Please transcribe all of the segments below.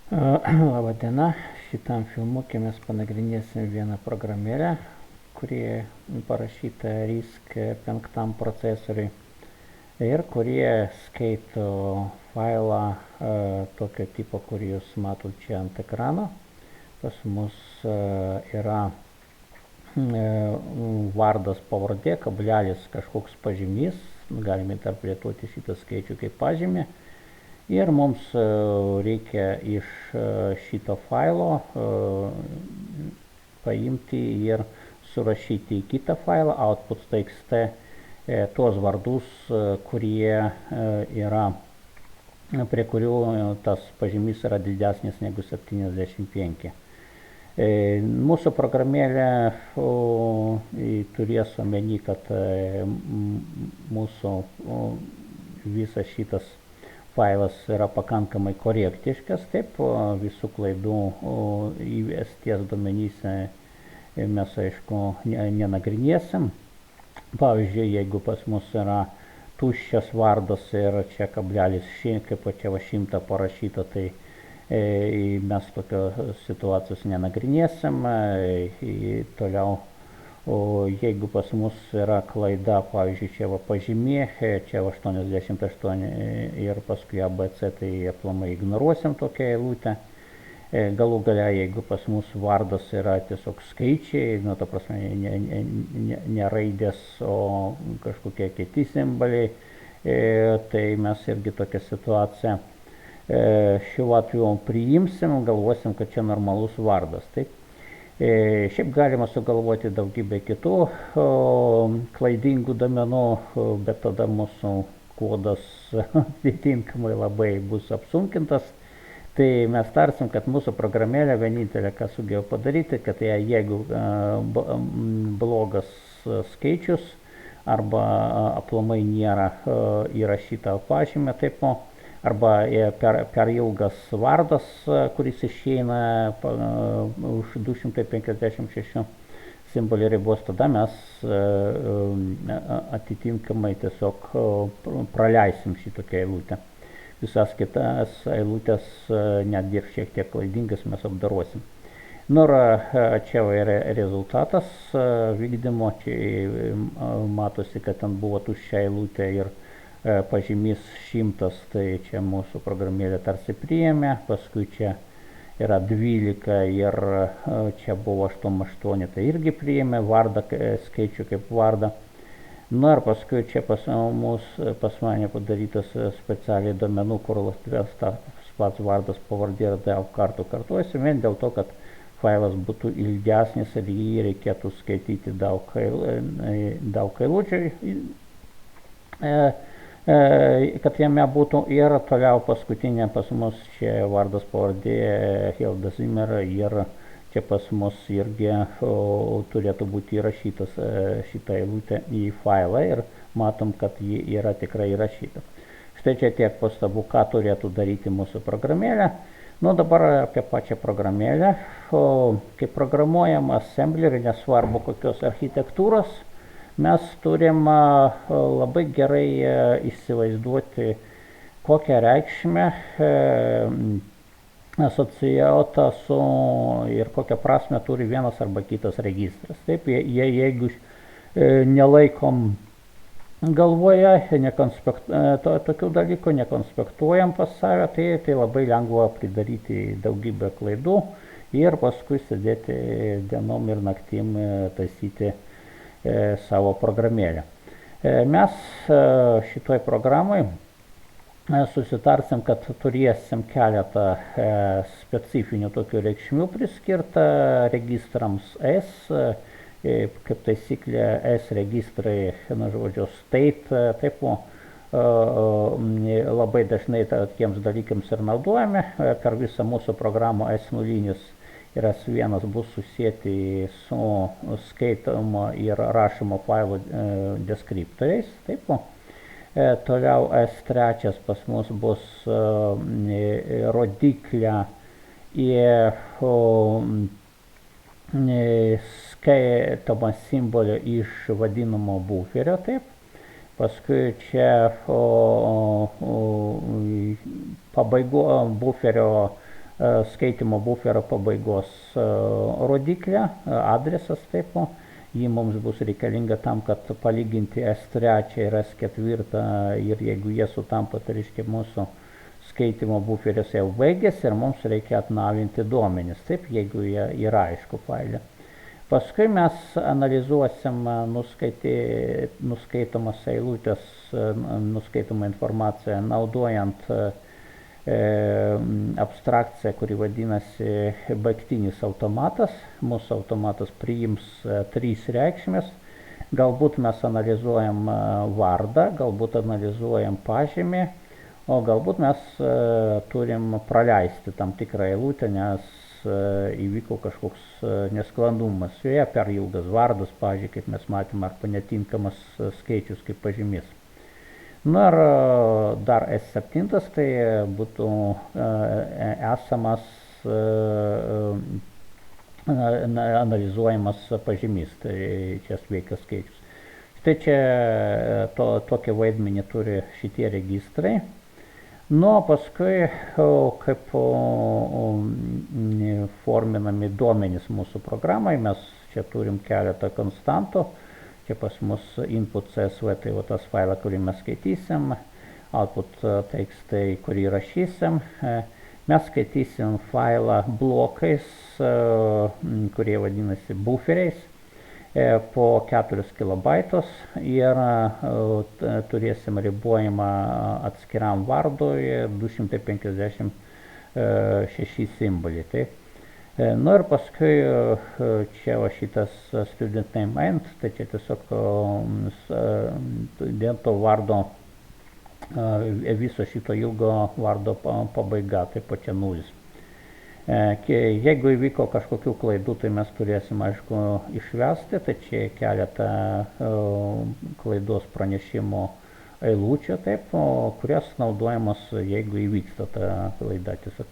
Labą dieną, šitam filmukė mes panagrinėsim vieną programėlę, kuri parašyta RISC-V procesoriui ir kurie skaito failą tokio tipo, kurį jūs matot čia ant ekrano. Pas mus yra vardas pavardė, kablelis kažkoks pažymys, galime interpretuoti šitą skaičių kaip pažymį. Ir mums reikia iš šito failo paimti ir surašyti į kitą failą output.txt tuos vardus, kurie yra, prie kurių tas pažymys yra didesnis negu 75. Mūsų programėlė turės omeny, kad mūsų visas šitas failas yra pakankamai korektiškas, taip, visų klaidų įvesties duomenyse mes, aišku, nenagrinėsim. Pavyzdžiui, jeigu pas mus yra tuščias vardas ir čia kablelis kaip čia va 100 parašyta, tai mes tokios situacijos nenagrinėsim. Toliau, jeigu pas mus yra klaida, pavyzdžiui, čia va pažymė, čia 88 ir paskui ABC, tai aplamai ignoruosim tokią eilutę. Galų gale, jeigu pas mus vardas yra tiesiog skaičiai, nu, ta prasme, ne raidės, o kažkokie kiti simboliai, tai mes irgi tokią situaciją šiuo atveju priimsim, galvosim, kad čia normalus vardas. Taip. Šiaip galima sugalvoti daugybę kitų klaidingų domenų, bet tada mūsų kodas atitinkamai labai bus apsunkintas. Tai mes tarsim, kad mūsų programėlė vienintelė, ką sugebėjo padaryti, kad jeigu blogas skaičius arba aplamai nėra įrašyta pažymė, taip, arba per ilgas vardas, kuris išeina už 256 simbolių ribos, tada mes atitinkamai tiesiog praleisim šitokią eilutę. Visas kitas eilutės, netgi ir šiek tiek klaidingas, mes apdarosim. Ir čia yra rezultatas vykdymo, čia matosi, kad ten buvo tuščia eilutė ir pažymys 100, tai čia mūsų programėlė tarsi priėmė, paskui čia yra 12 ir čia buvo 88, tai irgi priėmė vardą, skaičių kaip vardą. Ir paskui čia pas mane padarytas specialiai domenų, kur tas pats vardas pavardė ir daug kartų kartuosi, vien dėl to, kad failas būtų ilgesnis ir jį reikėtų skaityti daug eilučių, kad jame būtų. Ir toliau paskutinė pas mus čia vardas pavardė Hilda Zimmer ir čia pas mus irgi turėtų būti įrašytas šitą eilutę į failą ir matom, kad ji yra tikrai įrašyta. Štai čia tiek pastabų, ką turėtų daryti mūsų programėlė. Dabar apie pačią programėlę. Kai programuojam assemblerį, nesvarbu kokios architektūros, mes turim labai gerai įsivaizduoti, kokią reikšmę asocijuota su ir kokią prasme turi vienas arba kitas registras. Taip, jeigu nelaikom galvoje, tokių dalykų nekonspektuojam pas save, tai labai lengva pridaryti daugybę klaidų ir paskui sėdėti dienom ir naktim taisyti savo programėlę. Mes šitoj programai susitarsim, kad turėsim keletą specifinių tokių reikšmių priskirta registrams S, kaip taisyklė S registrai, žodžiu, state, taip, labai dažnai tiems dalykams ir naudojame. Per visą mūsų programą S0 ir S1 bus susėti su skaitomo ir rašomo failų deskriptoriais, taip. Toliau S3 pas mus bus rodiklė skaitoma simbolio iš vadinamo buferio, taip. Paskui čia buferio skaitimo buferio pabaigos rodiklę, adresas taip, jį mums bus reikalinga tam, kad palyginti S3 ir S4 ir jeigu jie sutampa, tai reiškia mūsų skaitimo buferis jau baigėsi ir mums reikia atnaujinti duomenis, taip, jeigu jie yra aišku faile. Paskui mes analizuosim nuskaitomas eilutės, nuskaitomą informaciją naudojant abstrakciją, kuri vadinasi baigtinis automatas. Mūsų automatas priims 3 reikšmės. Galbūt mes analizuojam vardą, galbūt analizuojam pažymį, o galbūt mes turim praleisti tam tikrą eilutę, nes įvyko kažkoks nesklandumas. Joje per ilgas vardas, pavyzdžiui, kaip mes matėm, arba netinkamas skaičius kaip pažymys. Na ir dar S7 tai būtų esamas analizuojamas pažymys, tai čia sveikas skaičius. Štai čia tokį vaidmenį turi šitie registrai. Nu, paskui, kaip forminami duomenys mūsų programai, mes čia turim keletą konstantų. Čia pas mus input CSV, tai va tas failą, kurį mes skaitysim, output tekstai, kurį rašysim. Mes skaitysim failą blokais, kurie vadinasi buferiais, po 4 kilobaitus ir turėsim ribojimą atskiram vardui 256 simbolį. Taip. Nu ir paskui čia va šitas student name end, tai čia tiesiog studento vardo, viso šito ilgo vardo pabaiga, taip pat čia 0. Jeigu įvyko kažkokių klaidų, tai mes turėsim, aišku, išvesti, tai čia keletą klaidos pranešimo eilučių, taip, kurios naudojamos, jeigu įvyksta ta klaida, tiesiog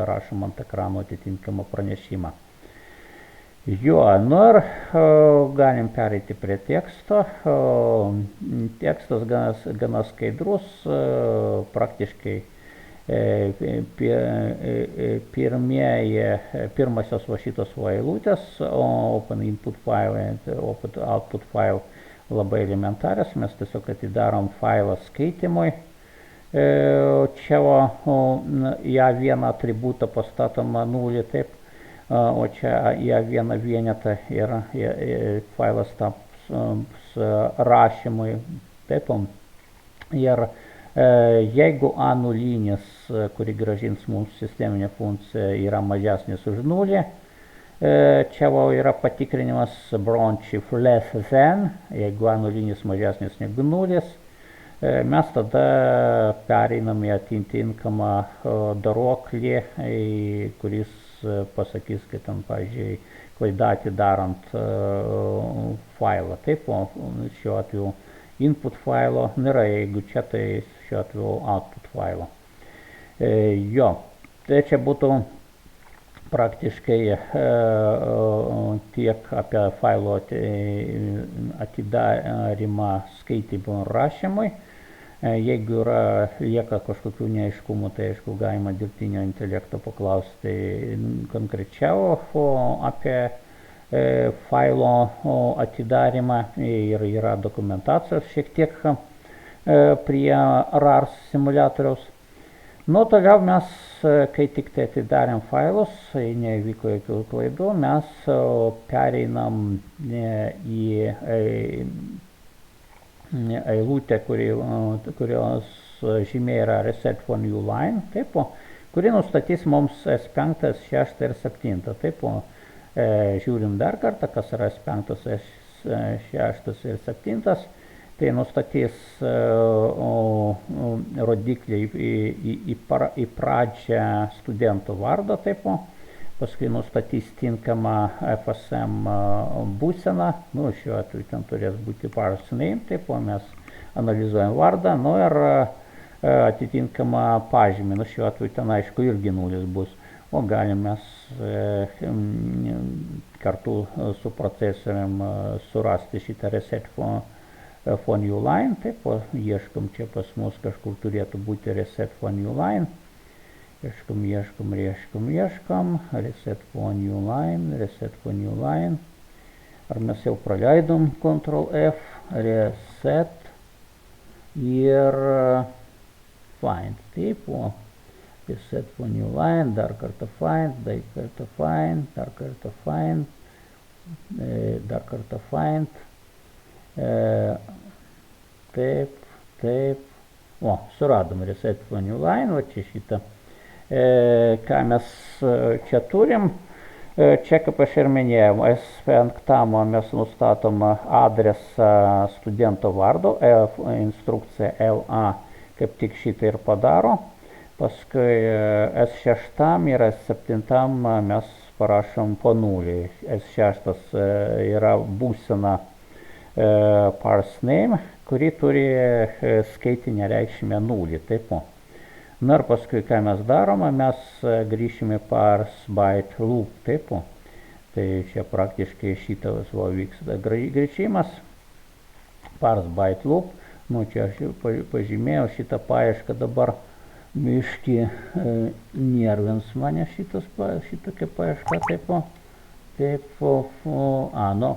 rašom ant ekrano atitinkamą pranešimą. Jo, nu ir galim pereiti prie teksto. Tekstas gana skaidrus, praktiškai pirmasios va šitos va eilutės, open input file, open output file labai elementarias, mes tiesiog atidarom failą skaitimui. Čia į A1 atributą pastatoma 0, taip, o čia į A1 vienetą ir failas taps rašymui, taip. Ir jeigu A0, kuri grąžins mums sisteminę funkciją, yra mažesnis už 0, čia yra patikrinimas branch if less than, jeigu A0 mažesnis negu 0, mes tada pereinam į atitinkamą daroklį, kuris pasakys, kad ten, pavyzdžiui, klaida atidarant failą. Taip, šiuo atveju input failo nėra, jeigu čia, tai šiuo atveju output failo. Jo, tai čia būtų praktiškai tiek apie failo atidarimą skaitimui ir rašymui. Jeigu lieka kažkokių neaiškumų, tai aišku galima dirbtinio intelekto paklausti konkrečiau apie failo atidarimą ir yra dokumentacijos šiek tiek prie RAR simulatoriaus. Nu, toliau mes, kai tik tai atidarėm failus, nevyko jokių klaidų, mes pereinam į eilutę, kurios žymė yra reset for new line, taip, kuri nustatys mums S5, S6 ir 7. Taip, žiūrim dar kartą, kas yra S5, S6 ir 7. Tai nustatys rodiklį į pradžią studento vardą, taip, paskui nustatys tinkamą FSM būseną, nu, šiuo atveju ten turės būti parse name, taip, mes analizuojam vardą, nu ir atitinkamą pažymį, nu, šiuo atveju ten, aišku, irgi 0 bus, o galim mes kartu su procesorium surasti šitą reset for new line, taip, ieškom čia pas mus kažkur turėtų būti reset for new line ieškom, reset for new line, ar mes jau praleidom Ctrl F, reset ir find, taip, reset for new line, dar kartą find, taip, suradom reset for new line, va čia šitą, ką mes čia turim, čia kaip aš ir minėjau, S5 mes nustatom adresą studento vardo, instrukcija LA kaip tik šitą ir padaro, paskui S6 ir S7 mes parašom po nulį, S6 yra būsena parse name, kuri turi skaitinę reikšmę nulį, taip. Na ir paskui, ką mes darome, mes grįšime parse byte loop, taip. Tai čia praktiškai šitas vyksta grįžimas, parse byte loop, nu čia aš pažymėjau šitą paiešką dabar, biškį nervins mane šitokia paieška, taip, nu.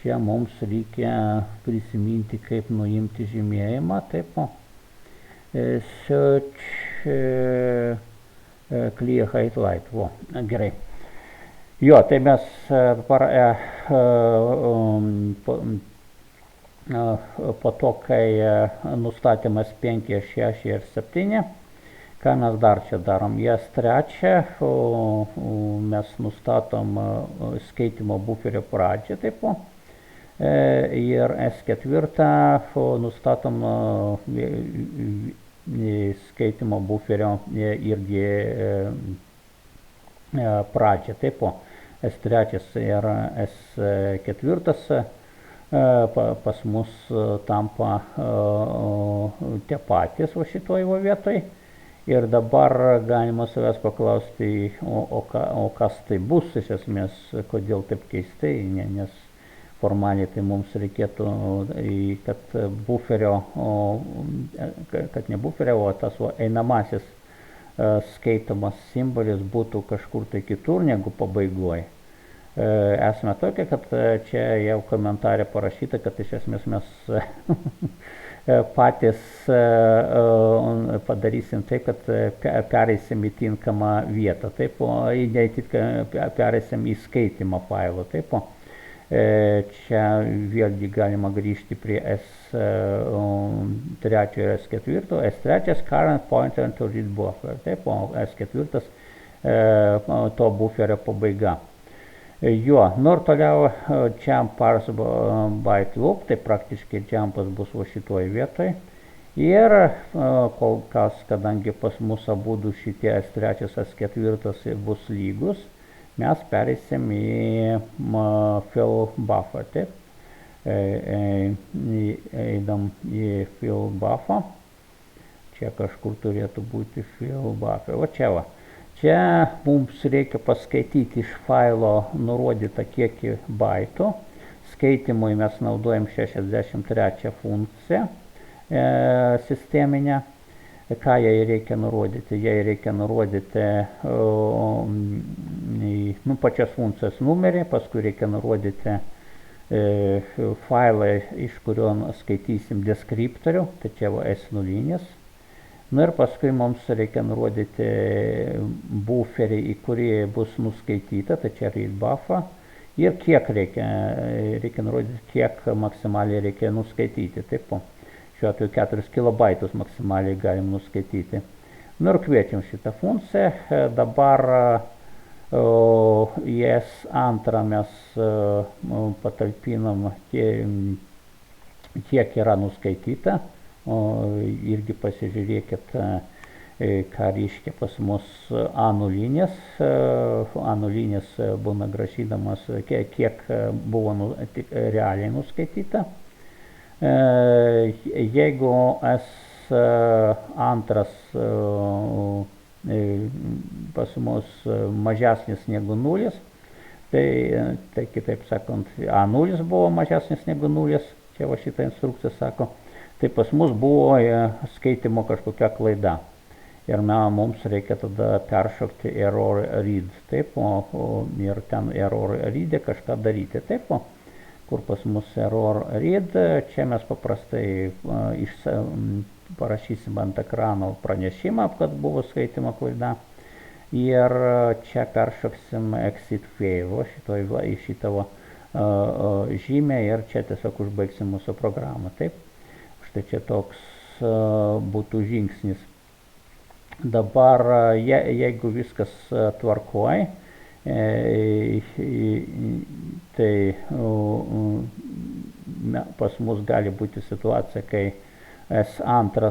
Čia mums reikia prisiminti, kaip nuimti žymėjimą, taip, search clear highlight, gerai. Jo, tai mes dabar po to, kai nustatymas 5, 6 ir 7, ką mes dar čia darom, S3 mes nustatom skaitimo buferio pradžią, taip, ir S4 nustatom skaitimo buferio irgi pradžią, taip, S3 ir S4 pas mus tampa tie patys va šitoj vietoj. Ir dabar galima savęs paklausti, o kas tai bus, iš esmės, kodėl taip keistai, nes formaliai tai mums reikėtų, kad buferio, kad ne buferio, o tas einamasis skaitomas simbolis būtų kažkur tai kitur negu pabaigoje. Esame tokia, kad čia jau komentarė parašyta, kad iš esmės mes patys padarysim tai, kad pereisim į tinkamą vietą, taip, pereisim į skaitymą failo, taip. Čia vėlgi galima grįžti prie S3 ir S4, S3 current pointer to read buffer, taip, o S4 to buferio pabaiga. Jo, nu ir toliau jump parse byte loop, tai praktiškai jumpas bus va šitoj vietoj. Ir kol kas, kadangi pas mus abudu šitie S3, S4 bus lygus, mes pereisim į fill buffer, taip. Eidam į fill buffer. Čia kažkur turėtų būti fill buffer. O čia va. Čia mums reikia paskaityti iš failo nurodytą kiekį baitų. Skaitimui mes naudojam 63 funkciją sisteminę. Ką jai reikia nurodyti? Jai reikia nurodyti pačias funkcijos numerį, paskui reikia nurodyti failą, iš kurio skaitysim deskriptorių, tai čia va S0. Na ir paskui mums reikia nurodyti buferį, į kurį bus nuskaityta, tai čia read buffer. Ir kiek reikia nurodyti, kiek maksimaliai reikia nuskaityti. Taip, šiuo atveju 4 kilobaitus maksimaliai galim nuskaityti. Na ir kviečiam šitą funkciją. Dabar į S2 mes patalpinam, kiek yra nuskaityta. Irgi pasižiūrėkit, ką reiškia pas mus A0. A0 būna grąžinamas, kiek buvo realiai nuskaityta. Jeigu S2 pas mus mažesnis negu 0, tai kitaip sakant, A0 buvo mažesnis negu 0, čia va šitą instrukciją sako, tai pas mus buvo skaitimo kažkokia klaida. ir mums reikia tada peršokti error read, taip, ir ten error read kažką daryti, taip, kur pas mus error read, čia mes paprastai parašysim ant ekrano pranešimą, kad buvo skaitimo klaida, ir čia peršoksim exit fail, į šitą žymę, ir čia tiesiog užbaigsim mūsų programą, taip, štai čia toks būtų žingsnis. Dabar, jeigu viskas tvarkoj, tai pas mus gali būti situacija, kai S2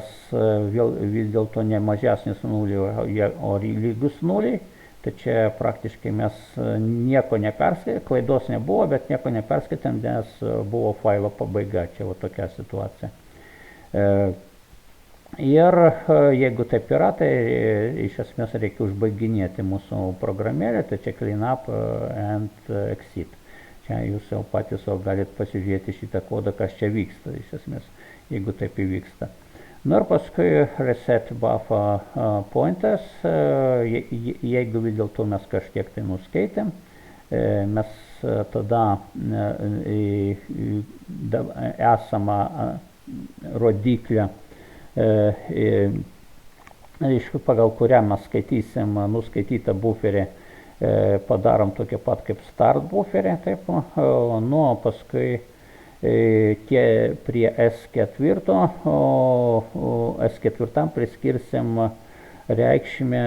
vis dėlto ne mažesnis 0, o lygus 0, tai čia praktiškai mes nieko neperskaitėm, klaidos nebuvo, bet nieko neperskaitėm, nes buvo failo pabaiga, čia tokia situacija. Ir jeigu taip yra, tai iš esmės reikia užbaiginėti mūsų programėlę, tai čia clean up and exit. Čia jūs jau patys galit pasižiūrėti šitą kodą, kas čia vyksta, iš esmės, jeigu taip įvyksta. Ir paskui reset buffer pointers, jeigu vis dėlto mes kažkiek tai nuskaitėm, mes tada esamą rodiklę, pagal kurią mes skaitysim nuskaitytą buferį, padarom tokia pat kaip start buferį, taip, paskui prie S4 priskirsim reikšmę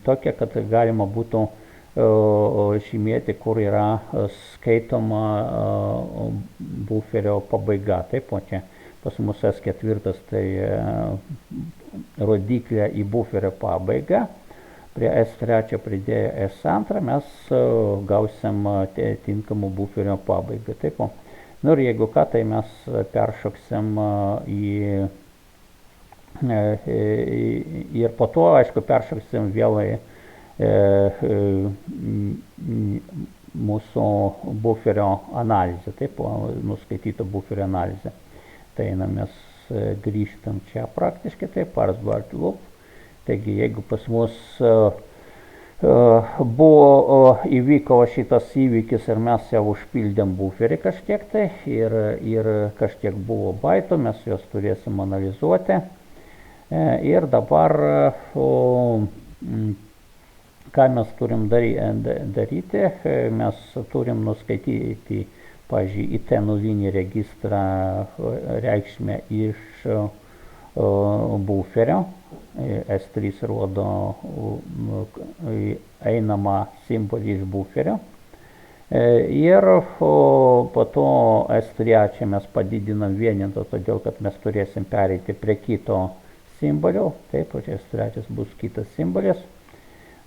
tokią, kad galima būtų žymėti, kur yra skaitoma buferio pabaiga, taip, čia pas mus S4 tai rodiklė į buferio pabaigą, prie S3 pridėję S2 mes gausim tinkamų buferio pabaigą. Taip, ir jeigu ką, tai mes peršoksim ir po to, aišku, peršoksim vėl mūsų buferio analizę, taip, nuskaityto buferio analizę. Tai mes grįžtam čia praktiškai, tai parse bar loop. Taigi, jeigu pas mus įvyko šitas įvykis ir mes jau užpildėm buferį kažkiek tai ir kažkiek buvo baitų, mes juos turėsim analizuoti. Ir dabar, ką mes turim daryti, mes turim nuskaityti, pavyzdžiui, į T0 registrą reikšmę iš buferio. S3 rodo einamą simbolį iš buferio. Ir po to S3 mes padidinam vienetą, todėl kad mes turėsim pereiti prie kito simbolio. Taip, S3 bus kitas simbolis.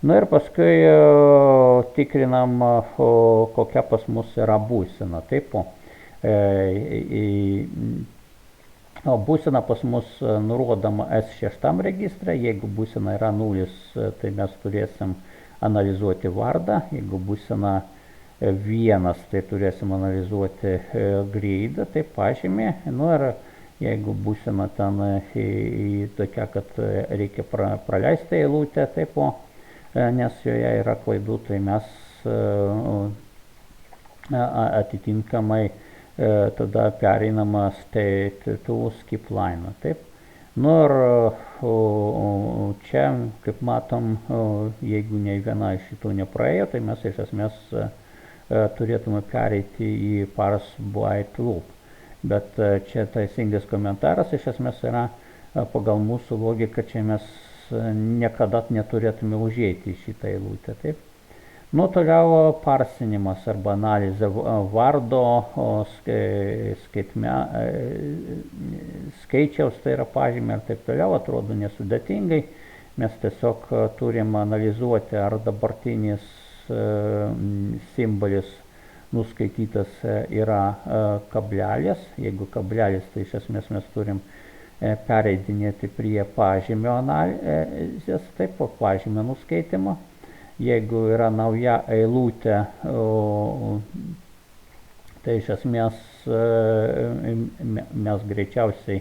Ir paskui tikrinam, kokia pas mus yra būsena. Taip, būsena pas mus nurodoma S6 registre. Jeigu būsena yra 0, tai mes turėsim analizuoti vardą. Jeigu būsena 1, tai turėsim analizuoti grade, tai pažymį. Ir jeigu būsena ten tokia, kad reikia praleisti eilutę, taip, nes joje yra klaidų, tai mes atitinkamai tada pereinama state to skip line. Taip. Ir čia, kaip matom, jeigu nei viena iš šitų nepraėjo, tai mes iš esmės turėtume pereiti į parse byte loop. Bet čia teisingas komentaras iš esmės yra pagal mūsų logiką, čia mes niekada neturėtume užeiti į šitą eilutę. Taip. Toliau parsinimas arba analizė vardo skaičiaus, tai yra pažymė ir taip toliau, atrodo nesudėtingai. Mes tiesiog turim analizuoti, ar dabartinis simbolis nuskaitytas yra kablelis. Jeigu kablelis, tai iš esmės mes turim pereidinėti prie pažymio analizės, taip, po pažymio nuskaitimo. Jeigu yra nauja eilutė, tai iš esmės mes greičiausiai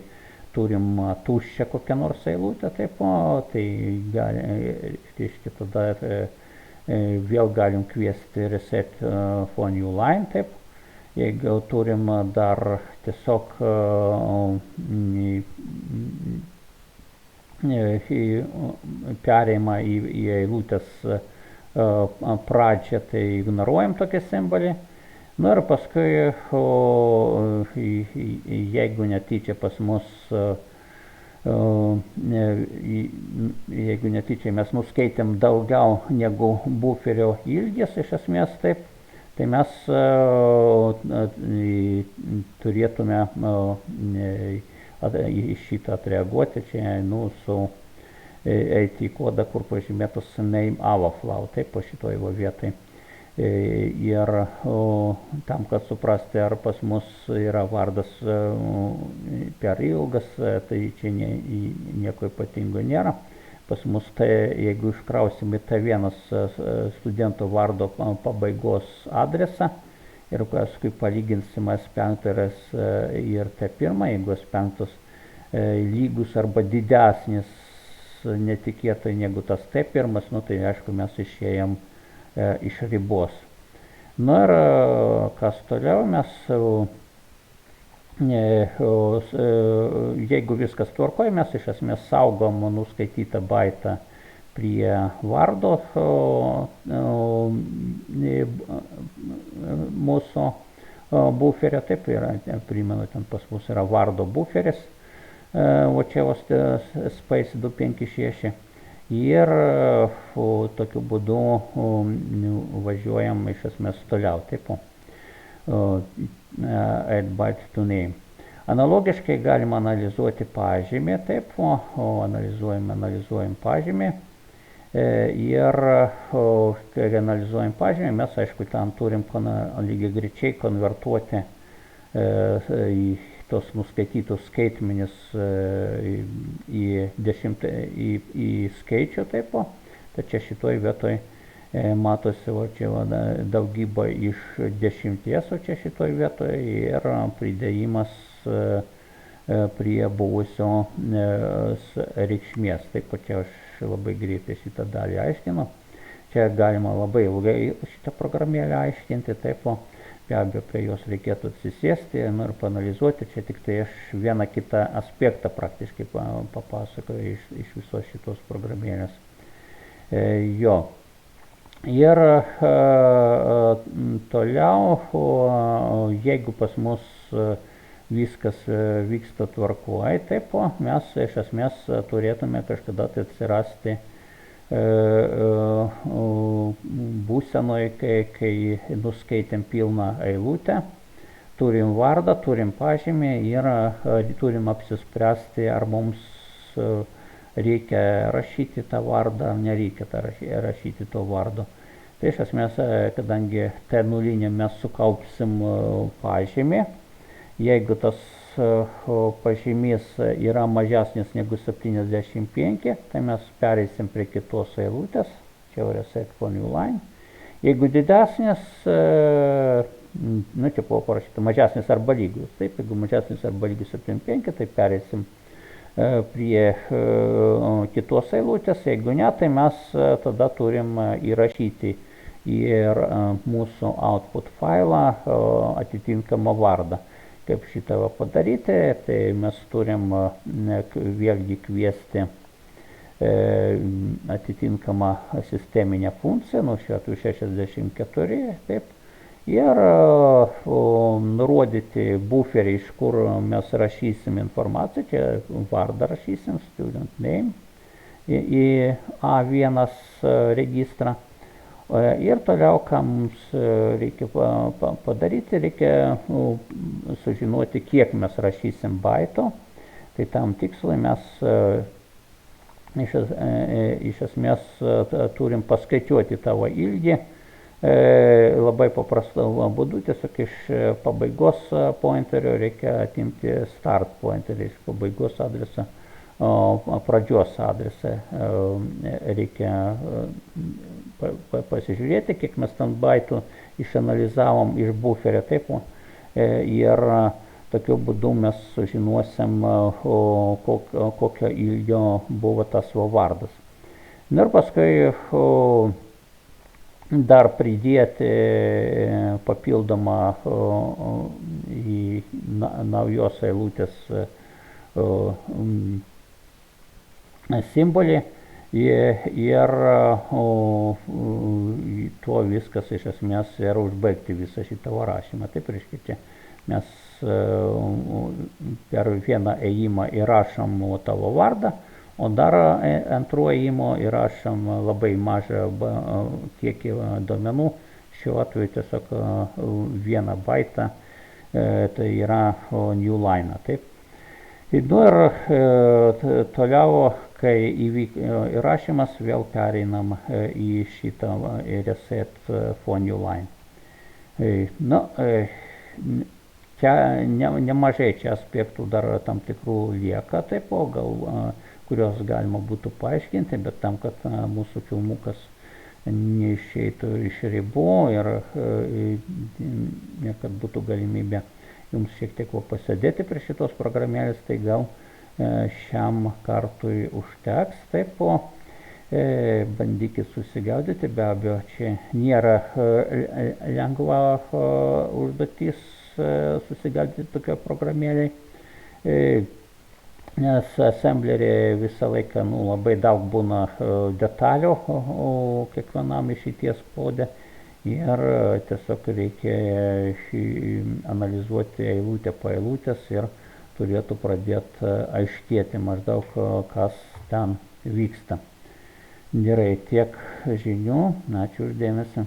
turim tuščią kokią nors eilutę, taip, tai reiškia tada vėl galim kviesti reset for new line, taip. Jeigu turim dar tiesiog perėjimą į eilutės pradžią, tai ignoruojam tokį simbolį. Na ir paskui, jeigu netyčia pas mus, jeigu netyčia mes nuskaitėm daugiau negu buferio ilgis, iš esmės taip, tai mes turėtume į šitą atreaguoti, čia eiti į kodą, kur pažymėtas name overflow, taip, po šitoj vietoj. Ir tam, kad suprasti, ar pas mus yra vardas per ilgas, tai čia nieko ypatingo nėra. Pas mus tai, jeigu iškrausime T1 studento vardo pabaigos adresą ir paskui palyginsime S5 ir T1, jeigu S5 lygus arba didesnis netikėtai negu tas T1, tai aišku, mes išėjom iš ribos. Na ir kas toliau, mes, jeigu viskas tvarkoja, mes iš esmės saugom nuskaitytą baitą prie vardo mūsų buferio, taip yra, primenu, ten pas mus yra vardo buferis, o čia space 256. Ir tokiu būdu važiuojam iš esmės toliau, taip, add byte to name. Analogiškai galima analizuoti pažymį, taip, analizuojam pažymį. Ir kai analizuojam pažymį, mes, aišku, ten turim lygiai greičiai konvertuoti į tos nuskaitytus skaitmenis į skaičių, taip, tai čia šitoj vietoj matosi, čia daugybą iš 10, o čia šitoj vietoj ir pridėjimas prie buvusio reikšmės, taip, čia aš labai greitai šitą dalį aiškinu, čia galima labai ilgai šitą programėlę aiškinti, taip, be abejo, prie jos reikėtų atsisėsti ir paanalizuoti, čia tik tai aš vieną kitą aspektą praktiškai papasakoju iš visos šitos programėlės. Jo. Ir toliau, jeigu pas mus viskas vyksta tvarkoj, taip, mes iš esmės turėtume kažkada tai atsirasti būsenoj, kai nuskaitėm pilną eilutę, turim vardą, turim pažymį ir turim apsispręsti, ar mums reikia rašyti tą vardą, ar nereikia rašyti to vardo. Tai iš esmės, kadangi T0 mes sukaupsim pažymį, jeigu tas pažymys yra mažesnis negu 75, tai mes pereisim prie kitos eilutės, čia jau reset for new line. Jeigu didesnis, čia buvo parašyta mažesnis arba lygus, taip, jeigu mažesnis arba lygus 75, tai pereisim prie kitos eilutės, jeigu ne, tai mes tada turim įrašyti ir mūsų output failą atitinkamą vardą. Kaip šitą padaryti, tai mes turim vėlgi kviesti atitinkamą sisteminę funkciją, šiuo atveju 64, taip, ir nurodyti buferį, iš kur mes rašysim informaciją, čia vardą rašysim, student name, į A1 registrą. Ir toliau, ką mums reikia padaryti, reikia sužinoti, kiek mes rašysim baito. Tai tam tikslui mes iš esmės turim paskaičiuoti tavo ilgį. Labai paprasta būdu, tiesiog iš pabaigos pointerio reikia atimti start pointerį, iš pabaigos adresą. Pradžios adresą reikia pasižiūrėti, kiek mes ten baitų išanalizavom iš buferio, taip, ir Tokiu būdu mes sužinosim, kokio ilgio buvo tas vardas. Na ir paskui dar pridėti papildomą į naujos eilutės simbolį ir tuo viskas iš esmės ir užbaigti visą šitą rašymą. Taip, reiškia, čia mes per vieną ėjimą įrašom tavo vardą, o dar antruo ėjimu įrašom labai mažą kiekį duomenų, šiuo atveju tiesiog 1 baitą, tai yra new line. Taip. Nu ir toliau, kai įvyko įrašymas, vėl pereinam į šitą reset for new line. Nu, čia nemažai čia aspektų dar tam tikrų lieka, taip, kurios galima būtų paaiškinti, bet tam, kad mūsų filmukas neišeitų iš ribų ir kad būtų galimybė jums šiek tiek pasėdėti prie šitos programėlės, tai gal šiam kartui užteks. Taip, bandykit susigaudyti, be abejo, čia nėra lengva užduotis susigaudyti tokio programėliai, nes assemblerė visą laiką labai daug būna detalių kiekvienam išeities kode ir tiesiog reikia analizuoti eilutę po eilutės ir turėtų pradėti aiškėti maždaug, kas ten vyksta. Gerai, tiek žinių, ačiū už dėmesį.